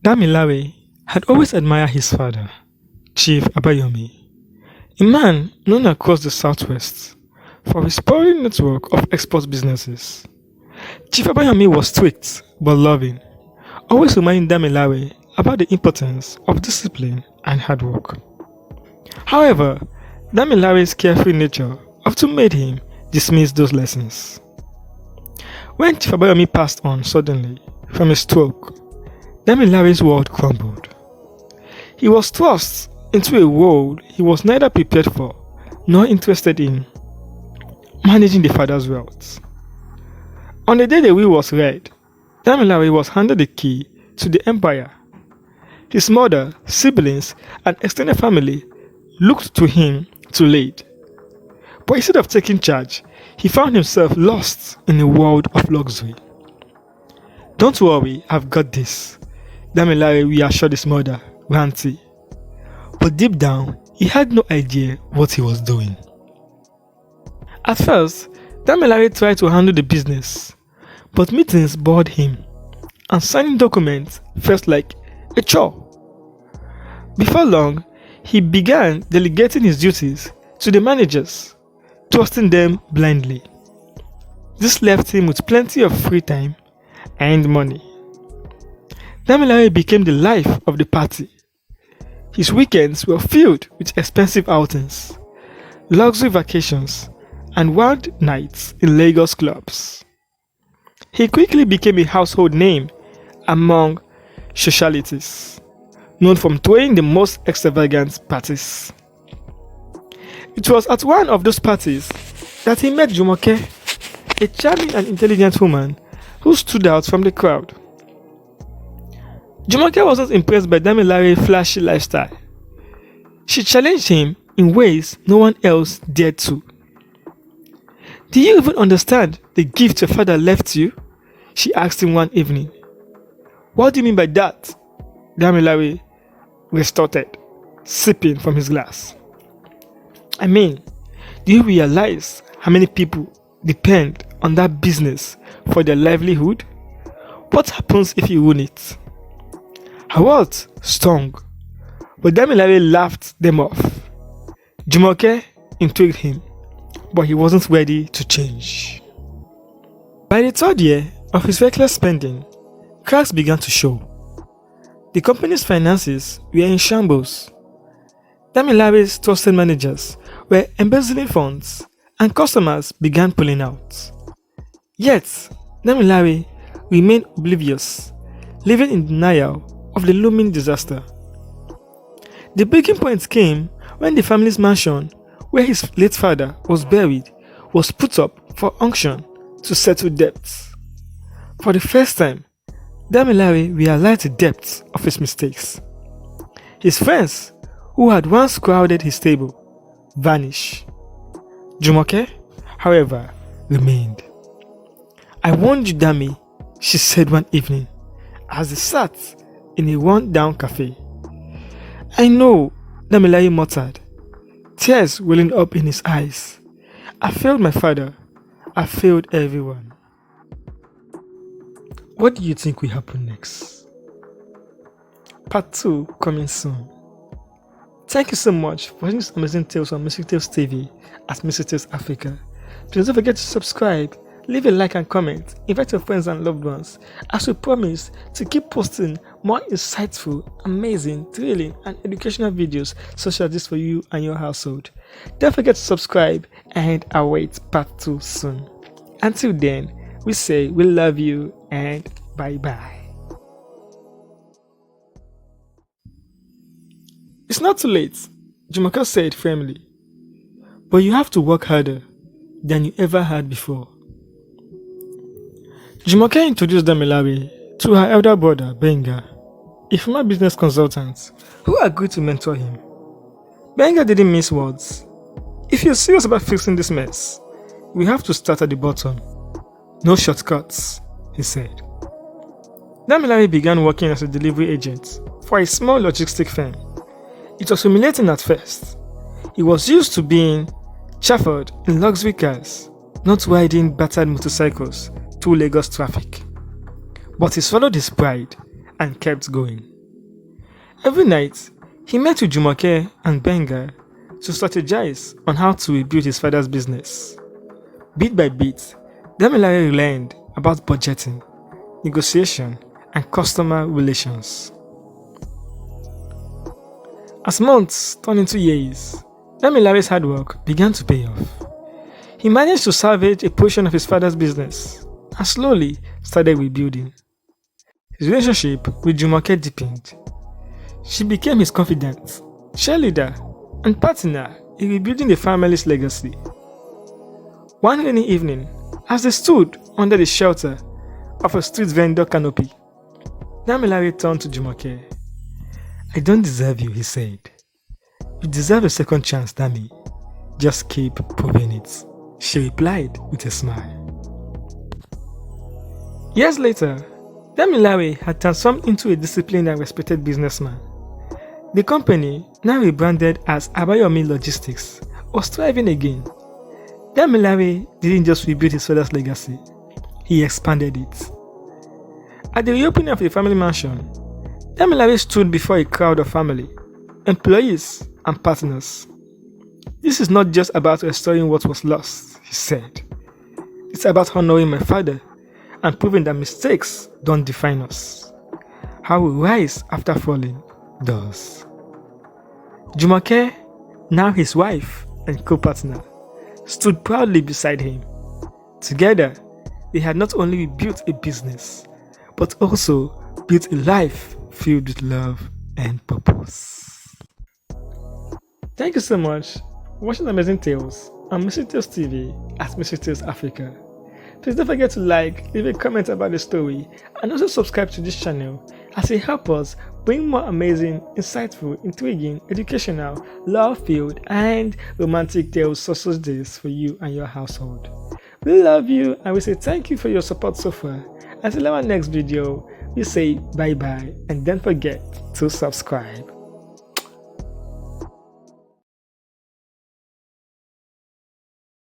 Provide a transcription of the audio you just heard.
Damilare had always admired his father, Chief Abayomi, a man known across the southwest for his sprawling network of export businesses. Chief Abayomi was strict but loving, always reminding Damilare about the importance of discipline and hard work. However, Damilare's carefree nature often made him dismiss those lessons. When Chief Abayomi passed on suddenly from a stroke, Damilare's world crumbled. He was thrust into a world he was neither prepared for nor interested in, managing the father's wealth. On the day the will was read, Damilare was handed the key to the empire. His mother, siblings, and extended family looked to him to lead. But instead of taking charge, he found himself lost in a world of luxury. "Don't worry, I've got this," Damilare reassured his mother, Ranti. But deep down, he had no idea what he was doing. At first, Damilare tried to handle the business, but meetings bored him, and signing documents felt like a chore. Before long, he began delegating his duties to the managers, trusting them blindly. This left him with plenty of free time and money. Damilare became the life of the party. His weekends were filled with expensive outings, luxury vacations, and wild nights in Lagos clubs. He quickly became a household name among socialites, known for throwing the most extravagant parties. It was at one of those parties that he met Jumoke, a charming and intelligent woman who stood out from the crowd. Jumoke wasn't impressed by Damilare's flashy lifestyle. She challenged him in ways no one else dared to. "Do you even understand the gift your father left you?" she asked him one evening. "What do you mean by that?" Damilare retorted, sipping from his glass. "I mean, do you realize how many people depend on that business for their livelihood? What happens if you ruin it?" Her words stung, but Damilare laughed them off. Jumoke intrigued him, but he wasn't ready to change. By the third year of his reckless spending, cracks began to show. The company's finances were in shambles. Damilare's trusted managers were embezzling funds, and customers began pulling out. Yet, Damilare remained oblivious, living in denial of the looming disaster. The breaking point came when the family's mansion, where his late father was buried, was put up for auction to settle debts. For the first time, Damilare realized the depth of his mistakes. His friends, who had once crowded his table, vanished. Jumoke, however, remained. "I warned you, Dami," she said one evening, as they sat in a run-down cafe. "I know," Damilare muttered, tears welling up in his eyes. "I failed my father. I failed everyone." What do you think will happen next? Part 2 coming soon. Thank you so much for watching this amazing tales on Mystic Tales TV at Mystic Tales Africa. Please don't forget to subscribe, leave a like and comment, invite your friends and loved ones, as we promise to keep posting more insightful, amazing, thrilling and educational videos such as this for you and your household. Don't forget to subscribe and await part 2 soon. Until then, we say we love you and bye bye. "It's not too late," Jumoke said firmly, "but you have to work harder than you ever had before." Jumoke introduced Damilare to her elder brother, Benga, a former business consultant who agreed to mentor him. Benga didn't mince words. "If you're serious about fixing this mess, we have to start at the bottom. No shortcuts," he said. Damilare began working as a delivery agent for a small logistic firm. It was humiliating at first. He was used to being chauffeured in luxury cars, not riding battered motorcycles through Lagos traffic. But he swallowed his pride and kept going. Every night, he met with Jumoke and Benga to strategize on how to rebuild his father's business. Bit by bit, Damilare learned about budgeting, negotiation, and customer relations. As months turned into years, Damilare's hard work began to pay off. He managed to salvage a portion of his father's business and slowly started rebuilding. His relationship with Jumoke deepened. She became his confidant, cheerleader, and partner in rebuilding the family's legacy. One rainy evening, as they stood under the shelter of a street vendor canopy, Damilare turned to Jumoke. "I don't deserve you," he said. "You deserve a second chance, Dami. Just keep proving it," she replied with a smile. Years later, Damilare had transformed into a disciplined and respected businessman. The company, now rebranded as Abayomi Logistics, was thriving again. Damilare didn't just rebuild his father's legacy, he expanded it. At the reopening of the family mansion, Damilare stood before a crowd of family, employees, and partners. "This is not just about restoring what was lost," he said. "It's about honoring my father and proving that mistakes don't define us. How we rise after falling does." Jumoke, now his wife and co-partner, stood proudly beside him. Together, they had not only rebuilt a business, but also built a life filled with love and purpose. Thank you so much for watching Amazing Tales on Mystery Tales TV at Mystery Tales Africa. Please don't forget to like, leave a comment about the story, and also subscribe to this channel as it helps us bring more amazing, insightful, intriguing, educational, love-filled, and romantic tales such as this for you and your household. We love you and we say thank you for your support so far. Until our next video, we say bye bye and don't forget to subscribe.